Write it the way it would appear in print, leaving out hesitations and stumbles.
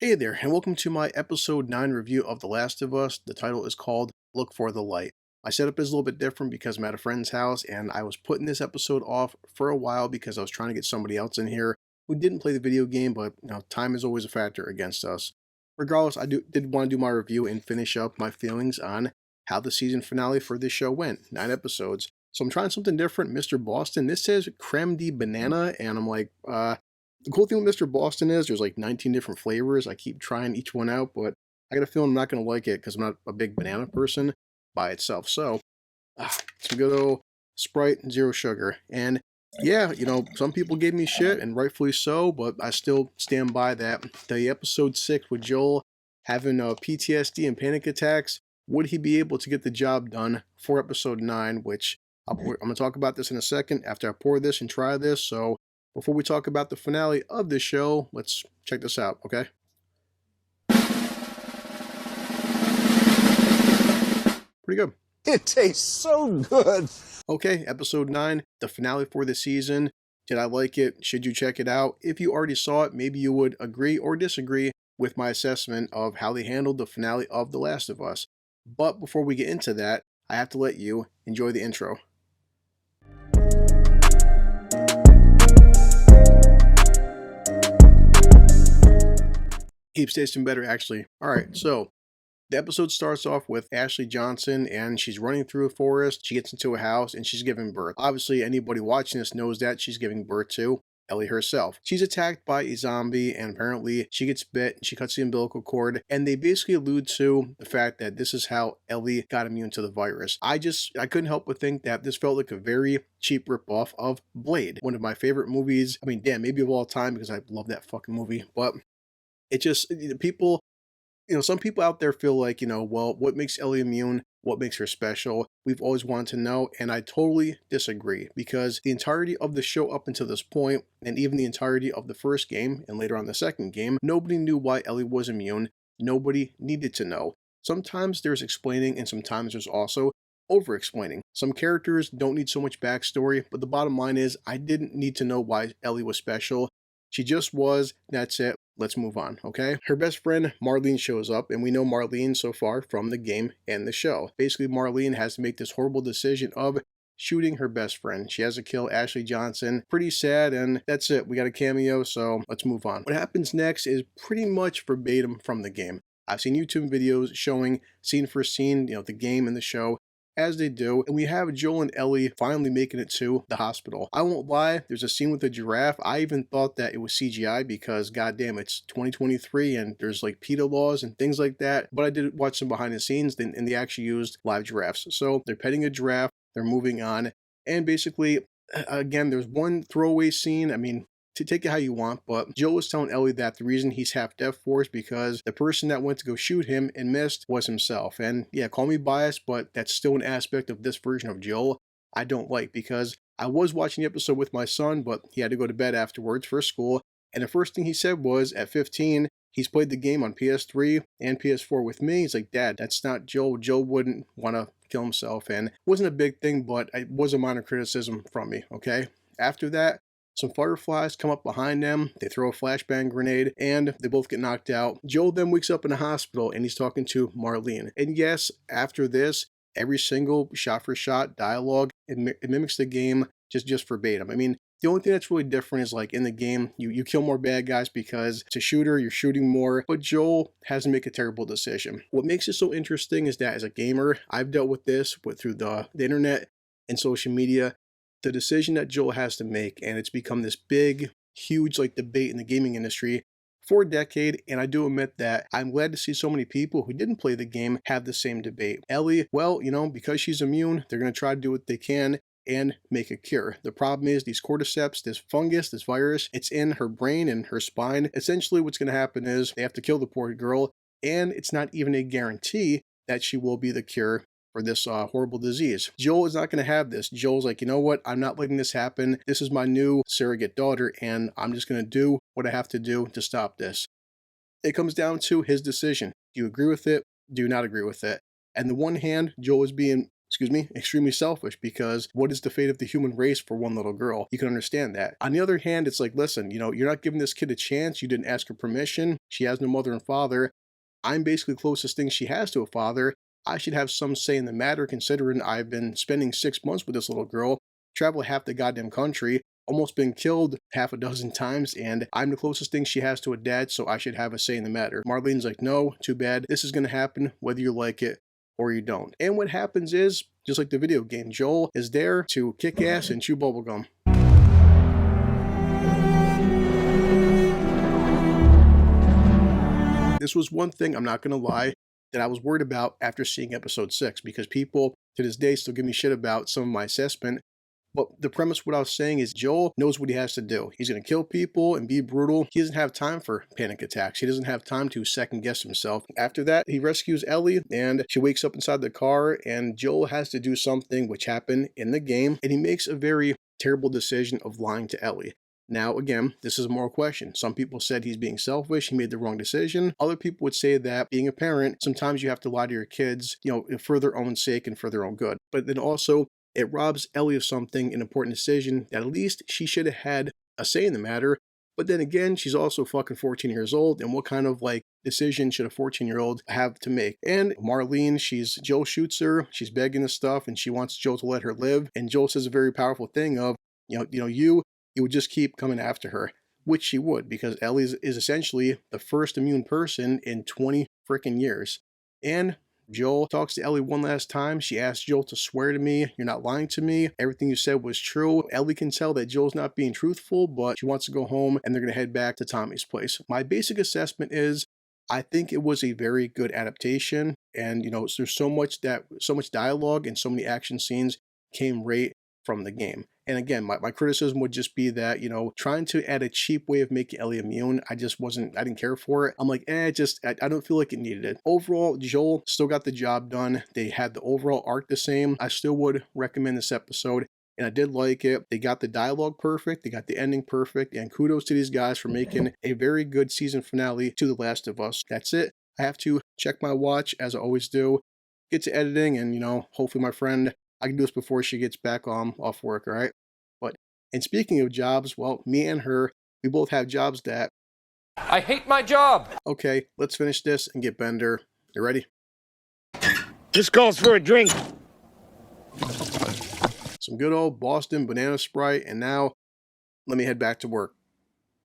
Hey there, and welcome to my episode 9 review of The Last of Us. The title is called Look for the Light. My setup is a little bit different because I'm at a friend's house, and I was putting this episode off for a while because I was trying to get somebody else in here who didn't play the video game, but time is always a factor against us. Regardless, did want to do my review and finish up my feelings on how the season finale for this show went. 9 episodes. So I'm trying something different. Mr. Boston, this says creme de banana, and I'm like, the cool thing with Mr. Boston is there's like 19 different flavors. I keep trying each one out, but I got a feeling I'm not going to like it because I'm not a big banana person by itself. So, some good old Sprite and zero sugar. And yeah, some people gave me shit, and rightfully so, but I still stand by that. The episode 6 with Joel having PTSD and panic attacks, would he be able to get the job done for episode 9, which I'm going to talk about this in a second after I pour this and try this. So, before we talk about the finale of this show, let's check this out, okay? Pretty good. It tastes so good. Okay, episode 9, the finale for the season. Did I like it? Should you check it out? If you already saw it, maybe you would agree or disagree with my assessment of how they handled the finale of The Last of Us. But before we get into that, I have to let you enjoy the intro. Keeps tasting better, actually. All right, so the episode starts off with Ashley Johnson, and she's running through a forest. She gets into a house, and she's giving birth. Obviously, anybody watching this knows that she's giving birth to Ellie herself. She's attacked by a zombie, and apparently she gets bit, and she cuts the umbilical cord, and they basically allude to the fact that this is how Ellie got immune to the virus. I couldn't help but think that this felt like a very cheap ripoff of Blade, one of my favorite movies. I mean, damn, maybe of all time, because I love that fucking movie, but it just, people, some people out there feel like, well, what makes Ellie immune? What makes her special? We've always wanted to know, and I totally disagree, because the entirety of the show up until this point, and even the entirety of the first game, and later on the second game, nobody knew why Ellie was immune. Nobody needed to know. Sometimes there's explaining, and sometimes there's also over-explaining. Some characters don't need so much backstory, but the bottom line is, I didn't need to know why Ellie was special. She just was, that's it. Let's move on, okay? Her best friend, Marlene, shows up, and we know Marlene so far from the game and the show. Basically, Marlene has to make this horrible decision of shooting her best friend. She has to kill Ashley Johnson. Pretty sad, and that's it. We got a cameo, so let's move on. What happens next is pretty much verbatim from the game. I've seen YouTube videos showing scene for scene, the game and the show, as they do, and we have Joel and Ellie finally making it to the hospital. I won't lie, there's a scene with a giraffe. I even thought that it was CGI because, goddamn, it's 2023 and there's like PETA laws and things like that. But I did watch some behind the scenes, and they actually used live giraffes. So they're petting a giraffe, they're moving on, and basically, again, there's one throwaway scene. I mean, to take it how you want, but Joel was telling Ellie that the reason he's half deaf for is because the person that went to go shoot him and missed was himself. And yeah, call me biased, but that's still an aspect of this version of Joel I don't like, because I was watching the episode with my son, but he had to go to bed afterwards for school, and the first thing he said was, at 15, he's played the game on PS3 and PS4 with me. He's like, Dad, that's not Joel. Joel wouldn't want to kill himself, and it wasn't a big thing, but it was a minor criticism from me, okay? After that, some fireflies come up behind them, they throw a flashbang grenade, and they both get knocked out. Joel then wakes up in a hospital, and he's talking to Marlene. And yes, after this, every single shot-for-shot dialogue, it mimics the game just verbatim. I mean, the only thing that's really different is, like, in the game, you kill more bad guys because it's a shooter, you're shooting more, but Joel has to make a terrible decision. What makes it so interesting is that as a gamer, I've dealt with this through the internet and social media, the decision that Joel has to make, and it's become this big, huge, like, debate in the gaming industry for a decade, and I do admit that I'm glad to see so many people who didn't play the game have the same debate. Ellie, well, because she's immune, they're going to try to do what they can and make a cure. The problem is these cordyceps, this fungus, this virus, it's in her brain and her spine. Essentially, what's going to happen is they have to kill the poor girl, and it's not even a guarantee that she will be the cure for this horrible disease. Joel is not going to have this. Joel's like, you know what? I'm not letting this happen. This is my new surrogate daughter, and I'm just going to do what I have to do to stop this. It comes down to his decision. Do you agree with it? Do you not agree with it? And the one hand, Joel is being excuse me, extremely selfish, because what is the fate of the human race for one little girl? You can understand that. On the other hand, it's like, listen, you're not giving this kid a chance. You didn't ask her permission. She has no mother and father. I'm basically the closest thing she has to a father. I should have some say in the matter, considering I've been spending 6 months with this little girl, travel half the goddamn country, almost been killed half a dozen times, and I'm the closest thing she has to a dad, so I should have a say in the matter. Marlene's like, no, too bad. This is going to happen whether you like it or you don't. And what happens is, just like the video game, Joel is there to kick ass and chew bubblegum. This was one thing, I'm not going to lie, that I was worried about after seeing episode 6, because people to this day still give me shit about some of my assessment. But the premise of what I was saying is Joel knows what he has to do. He's going to kill people and be brutal. He doesn't have time for panic attacks. He doesn't have time to second guess himself. After that, he rescues Ellie and she wakes up inside the car, and Joel has to do something which happened in the game, and he makes a very terrible decision of lying to Ellie. Now, again, this is a moral question. Some people said he's being selfish, he made the wrong decision. Other people would say that being a parent, sometimes you have to lie to your kids, for their own sake and for their own good. But then also, it robs Ellie of something, an important decision that at least she should have had a say in the matter. But then again, she's also fucking 14 years old, and what kind of decision should a 14-year-old have to make? And Marlene, Joel shoots her, she's begging this stuff, and she wants Joel to let her live. And Joel says a very powerful thing of, you would just keep coming after her, which she would, because Ellie is essentially the first immune person in 20 freaking years. And Joel talks to Ellie one last time. She asks Joel to swear to me, you're not lying to me, everything you said was true. Ellie can tell that Joel's not being truthful, but she wants to go home, and they're going to head back to Tommy's place. My basic assessment is, I think it was a very good adaptation, and there's so much dialogue and so many action scenes came right from the game. And again, my criticism would just be that, trying to add a cheap way of making Ellie immune, I didn't care for it. I'm like, I don't feel like it needed it. Overall, Joel still got the job done. They had the overall arc the same. I still would recommend this episode, and I did like it. They got the dialogue perfect, they got the ending perfect, and kudos to these guys for making a very good season finale to The Last of Us. That's it. I have to check my watch, as I always do, get to editing, and, hopefully my friend, I can do this before she gets back off work, all right? And speaking of jobs, well, me and her, we both have jobs that... I hate my job! Okay, let's finish this and get Bender. You ready? This calls for a drink. Some good old Boston banana Sprite, and now let me head back to work.